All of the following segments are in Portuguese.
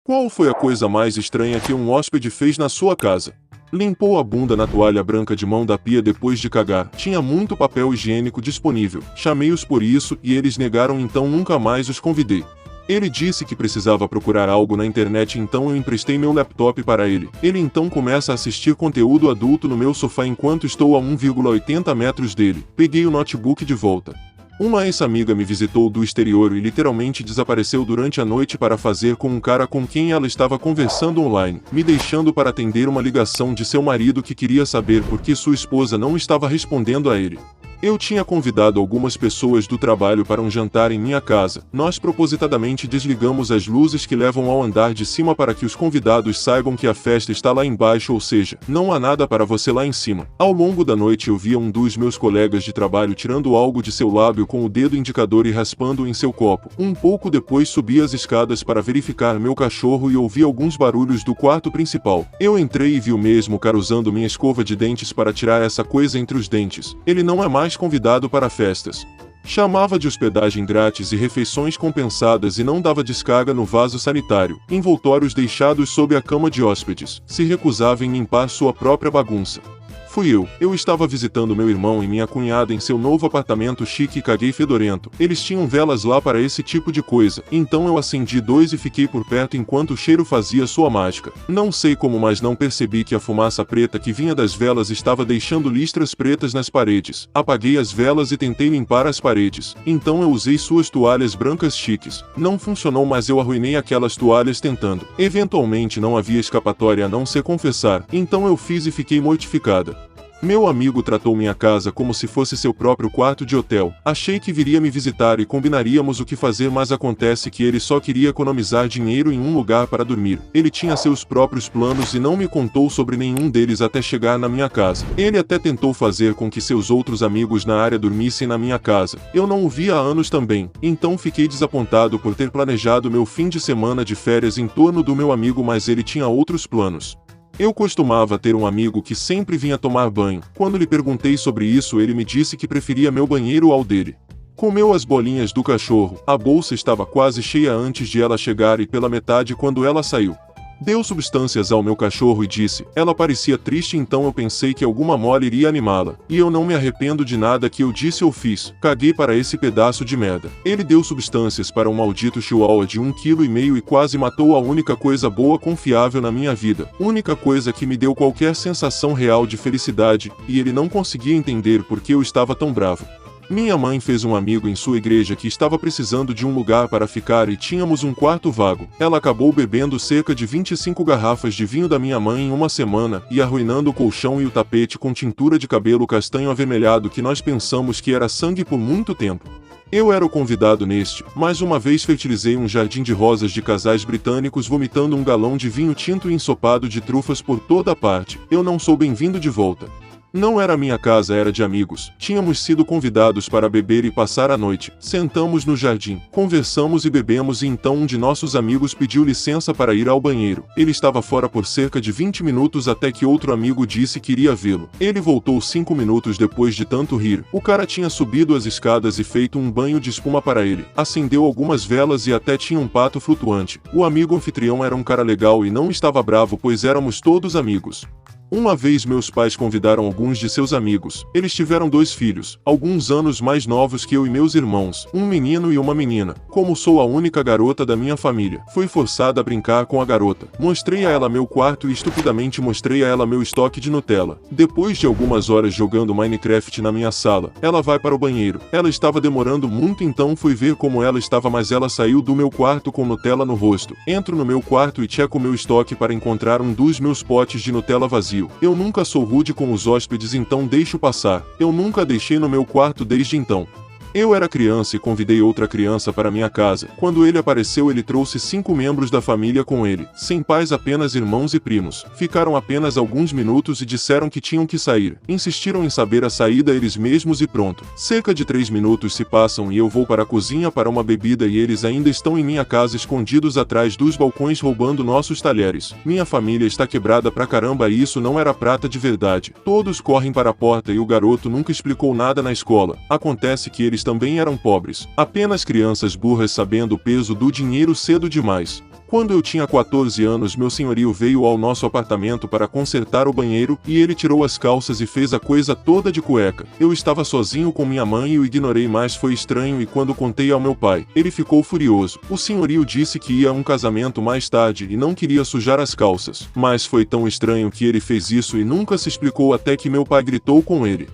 Qual foi a coisa mais estranha que um hóspede fez na sua casa? Limpou a bunda na toalha branca de mão da pia depois de cagar. Tinha muito papel higiênico disponível. Chamei-os por isso e eles negaram, então nunca mais os convidei. Ele disse que precisava procurar algo na internet, então eu emprestei meu laptop para ele. Ele então começa a assistir conteúdo adulto no meu sofá enquanto estou a 1,80 metros dele. Peguei o notebook de volta. Uma ex-amiga me visitou do exterior e literalmente desapareceu durante a noite para fazer com um cara com quem ela estava conversando online, me deixando para atender uma ligação de seu marido que queria saber por que sua esposa não estava respondendo a ele. Eu tinha convidado algumas pessoas do trabalho para um jantar em minha casa. Nós propositadamente desligamos as luzes que levam ao andar de cima para que os convidados saibam que a festa está lá embaixo, ou seja, não há nada para você lá em cima. Ao longo da noite eu via um dos meus colegas de trabalho tirando algo de seu lábio com o dedo indicador e raspando em seu copo. Um pouco depois subi as escadas para verificar meu cachorro e ouvi alguns barulhos do quarto principal. Eu entrei e vi o mesmo cara usando minha escova de dentes para tirar essa coisa entre os dentes. Ele não é mais convidado para festas. Chamava de hospedagem grátis e refeições compensadas e não dava descarga no vaso sanitário, envoltórios deixados sob a cama de hóspedes. Se recusava em limpar sua própria bagunça. Fui eu. Eu estava visitando meu irmão e minha cunhada em seu novo apartamento chique e caguei fedorento. Eles tinham velas lá para esse tipo de coisa, então eu acendi 2 e fiquei por perto enquanto o cheiro fazia sua mágica. Não sei como, mas não percebi que a fumaça preta que vinha das velas estava deixando listras pretas nas paredes. Apaguei as velas e tentei limpar as paredes. Então eu usei suas toalhas brancas chiques. Não funcionou, mas eu arruinei aquelas toalhas tentando. Eventualmente não havia escapatória a não ser confessar, então eu fiz e fiquei mortificada. Meu amigo tratou minha casa como se fosse seu próprio quarto de hotel. Achei que viria me visitar e combinaríamos o que fazer, mas acontece que ele só queria economizar dinheiro em um lugar para dormir. Ele tinha seus próprios planos e não me contou sobre nenhum deles até chegar na minha casa. Ele até tentou fazer com que seus outros amigos na área dormissem na minha casa. Eu não o via há anos também, então fiquei desapontado por ter planejado meu fim de semana de férias em torno do meu amigo, mas ele tinha outros planos. Eu costumava ter um amigo que sempre vinha tomar banho. Quando lhe perguntei sobre isso, ele me disse que preferia meu banheiro ao dele. Comeu as bolinhas do cachorro. A bolsa estava quase cheia antes de ela chegar e pela metade quando ela saiu. Deu substâncias ao meu cachorro e disse. Ela parecia triste, então eu pensei que alguma mole iria animá-la. E eu não me arrependo de nada que eu disse ou fiz. Caguei para esse pedaço de merda. Ele deu substâncias para um maldito chihuahua de 1,5 kg e quase matou a única coisa boa confiável na minha vida. Única coisa que me deu qualquer sensação real de felicidade, e ele não conseguia entender por que eu estava tão bravo. Minha mãe fez um amigo em sua igreja que estava precisando de um lugar para ficar e tínhamos um quarto vago. Ela acabou bebendo cerca de 25 garrafas de vinho da minha mãe em uma semana e arruinando o colchão e o tapete com tintura de cabelo castanho avermelhado que nós pensamos que era sangue por muito tempo. Eu era o convidado neste. Mais uma vez fertilizei um jardim de rosas de casais britânicos vomitando um galão de vinho tinto e ensopado de trufas por toda a parte. Eu não sou bem-vindo de volta. Não era minha casa, era de amigos. Tínhamos sido convidados para beber e passar a noite. Sentamos no jardim, conversamos e bebemos e então um de nossos amigos pediu licença para ir ao banheiro. Ele estava fora por cerca de 20 minutos até que outro amigo disse que iria vê-lo. Ele voltou 5 minutos depois de tanto rir. O cara tinha subido as escadas e feito um banho de espuma para ele. Acendeu algumas velas e até tinha um pato flutuante. O amigo anfitrião era um cara legal e não estava bravo, pois éramos todos amigos. Uma vez meus pais convidaram alguns de seus amigos. Eles tiveram 2 filhos, alguns anos mais novos que eu e meus irmãos, um menino e uma menina. Como sou a única garota da minha família, fui forçada a brincar com a garota. Mostrei a ela meu quarto e estupidamente mostrei a ela meu estoque de Nutella. Depois de algumas horas jogando Minecraft na minha sala, ela vai para o banheiro. Ela estava demorando muito, então fui ver como ela estava, mas ela saiu do meu quarto com Nutella no rosto. Entro no meu quarto e checo meu estoque para encontrar um dos meus potes de Nutella vazio. Eu nunca sou rude com os hóspedes, então deixo passar. Eu nunca deixei no meu quarto desde então. Eu era criança e convidei outra criança para minha casa. Quando ele apareceu, ele trouxe 5 membros da família com ele. Sem pais, apenas irmãos e primos. Ficaram apenas alguns minutos e disseram que tinham que sair. Insistiram em saber a saída eles mesmos e pronto. Cerca de 3 minutos se passam e eu vou para a cozinha para uma bebida e eles ainda estão em minha casa escondidos atrás dos balcões roubando nossos talheres. Minha família está quebrada pra caramba e isso não era prata de verdade. Todos correm para a porta e o garoto nunca explicou nada na escola. Acontece que eles também eram pobres. Apenas crianças burras sabendo o peso do dinheiro cedo demais. Quando eu tinha 14 anos, meu senhorio veio ao nosso apartamento para consertar o banheiro e ele tirou as calças e fez a coisa toda de cueca. Eu estava sozinho com minha mãe e o ignorei, mas foi estranho, e quando contei ao meu pai, ele ficou furioso. O senhorio disse que ia a um casamento mais tarde e não queria sujar as calças. Mas foi tão estranho que ele fez isso e nunca se explicou até que meu pai gritou com ele.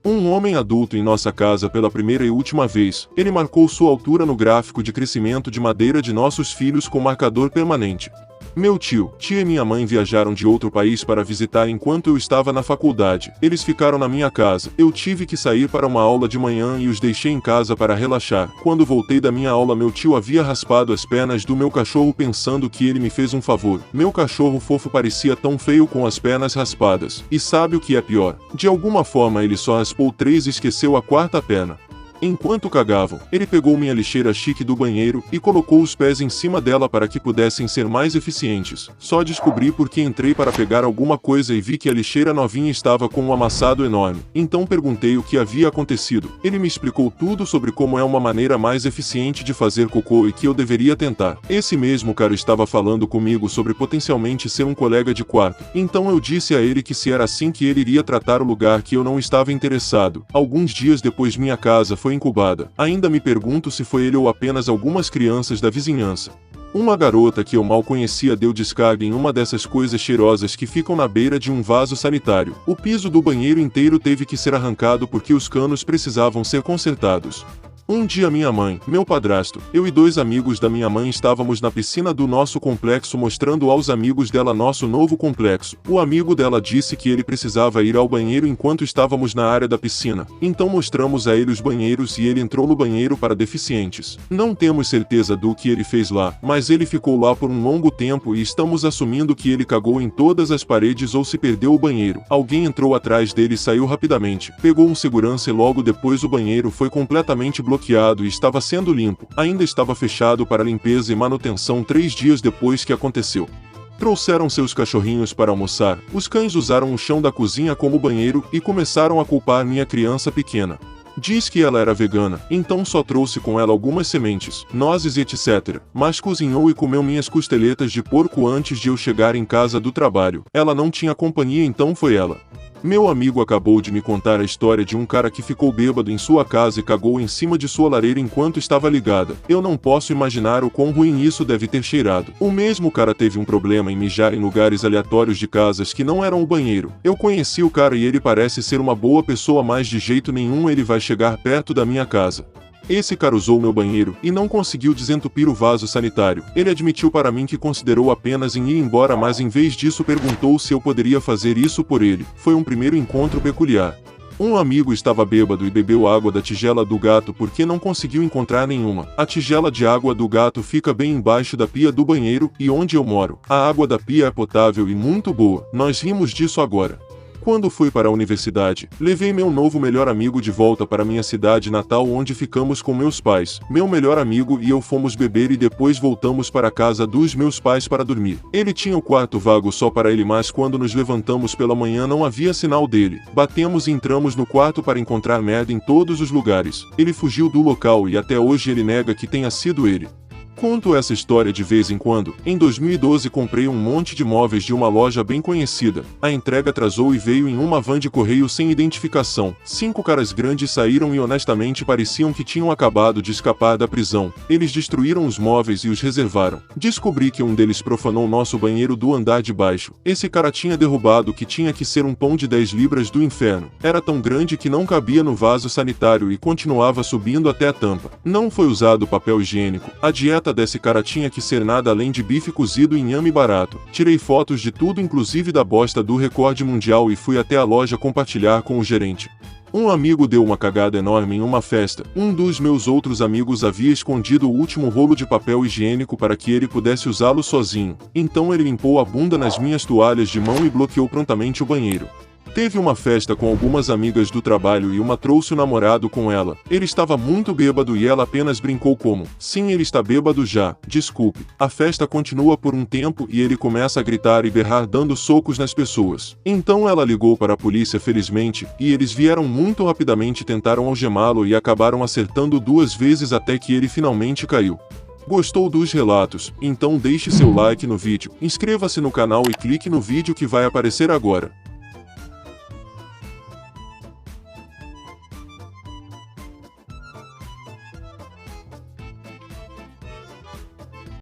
Um homem adulto em nossa casa pela primeira e última vez. Ele marcou sua altura no gráfico de crescimento de madeira de nossos filhos com marcador permanente. Meu tio, tia e minha mãe viajaram de outro país para visitar enquanto eu estava na faculdade. Eles ficaram na minha casa. Eu tive que sair para uma aula de manhã e os deixei em casa para relaxar. Quando voltei da minha aula, meu tio havia raspado as pernas do meu cachorro pensando que ele me fez um favor. Meu cachorro fofo parecia tão feio com as pernas raspadas. E sabe o que é pior? De alguma forma ele só raspou 3 e esqueceu a 4ª perna. Enquanto cagavam, ele pegou minha lixeira chique do banheiro e colocou os pés em cima dela para que pudessem ser mais eficientes. Só descobri porque entrei para pegar alguma coisa e vi que a lixeira novinha estava com um amassado enorme. Então perguntei o que havia acontecido. Ele me explicou tudo sobre como é uma maneira mais eficiente de fazer cocô e que eu deveria tentar. Esse mesmo cara estava falando comigo sobre potencialmente ser um colega de quarto. Então eu disse a ele que se era assim que ele iria tratar o lugar, que eu não estava interessado. Alguns dias depois minha casa foi incubada. Ainda me pergunto se foi ele ou apenas algumas crianças da vizinhança. Uma garota que eu mal conhecia deu descarga em uma dessas coisas cheirosas que ficam na beira de um vaso sanitário. O piso do banheiro inteiro teve que ser arrancado porque os canos precisavam ser consertados. Um dia minha mãe, meu padrasto, eu e 2 amigos da minha mãe estávamos na piscina do nosso complexo mostrando aos amigos dela nosso novo complexo. O amigo dela disse que ele precisava ir ao banheiro enquanto estávamos na área da piscina. Então mostramos a ele os banheiros e ele entrou no banheiro para deficientes. Não temos certeza do que ele fez lá, mas ele ficou lá por um longo tempo e estamos assumindo que ele cagou em todas as paredes ou se perdeu o banheiro. Alguém entrou atrás dele e saiu rapidamente. Pegou um segurança e logo depois o banheiro foi completamente bloqueado e estava sendo limpo. Ainda estava fechado para limpeza e manutenção 3 dias depois que aconteceu. Trouxeram seus cachorrinhos para almoçar. Os cães usaram o chão da cozinha como banheiro e começaram a culpar minha criança pequena. Diz que ela era vegana, então só trouxe com ela algumas sementes, nozes e etc. Mas cozinhou e comeu minhas costeletas de porco antes de eu chegar em casa do trabalho. Ela não tinha companhia, então foi ela. Meu amigo acabou de me contar a história de um cara que ficou bêbado em sua casa e cagou em cima de sua lareira enquanto estava ligada. Eu não posso imaginar o quão ruim isso deve ter cheirado. O mesmo cara teve um problema em mijar em lugares aleatórios de casas que não eram o banheiro. Eu conheci o cara e ele parece ser uma boa pessoa, mas de jeito nenhum ele vai chegar perto da minha casa. Esse cara usou meu banheiro e não conseguiu desentupir o vaso sanitário. Ele admitiu para mim que considerou apenas em ir embora, mas em vez disso perguntou se eu poderia fazer isso por ele. Foi um primeiro encontro peculiar. Um amigo estava bêbado e bebeu água da tigela do gato porque não conseguiu encontrar nenhuma. A tigela de água do gato fica bem embaixo da pia do banheiro e onde eu moro, a água da pia é potável e muito boa. Nós rimos disso agora. Quando fui para a universidade, levei meu novo melhor amigo de volta para minha cidade natal, onde ficamos com meus pais. Meu melhor amigo e eu fomos beber e depois voltamos para a casa dos meus pais para dormir. Ele tinha o quarto vago só para ele, mas quando nos levantamos pela manhã não havia sinal dele. Batemos e entramos no quarto para encontrar merda em todos os lugares. Ele fugiu do local e até hoje ele nega que tenha sido ele. Conto essa história de vez em quando. Em 2012 comprei um monte de móveis de uma loja bem conhecida. A entrega atrasou e veio em uma van de correio sem identificação. 5 caras grandes saíram e honestamente pareciam que tinham acabado de escapar da prisão. Eles destruíram os móveis e os reservaram. Descobri que um deles profanou nosso banheiro do andar de baixo. Esse cara tinha derrubado o que tinha que ser um pão de 10 libras do inferno. Era tão grande que não cabia no vaso sanitário e continuava subindo até a tampa. Não foi usado papel higiênico. A dieta desse cara tinha que ser nada além de bife cozido e inhame barato. Tirei fotos de tudo, inclusive da bosta do recorde mundial, e fui até a loja compartilhar com o gerente. Um amigo deu uma cagada enorme em uma festa. Um dos meus outros amigos havia escondido o último rolo de papel higiênico para que ele pudesse usá-lo sozinho. Então ele limpou a bunda nas minhas toalhas de mão e bloqueou prontamente o banheiro. Teve uma festa com algumas amigas do trabalho e uma trouxe o namorado com ela. Ele estava muito bêbado e ela apenas brincou como: "Sim, ele está bêbado já, desculpe." A festa continua por um tempo e ele começa a gritar e berrar dando socos nas pessoas. Então ela ligou para a polícia, felizmente, e eles vieram muito rapidamente, tentaram algemá-lo e acabaram acertando 2 vezes até que ele finalmente caiu. Gostou dos relatos? Então deixe seu like no vídeo, inscreva-se no canal e clique no vídeo que vai aparecer agora.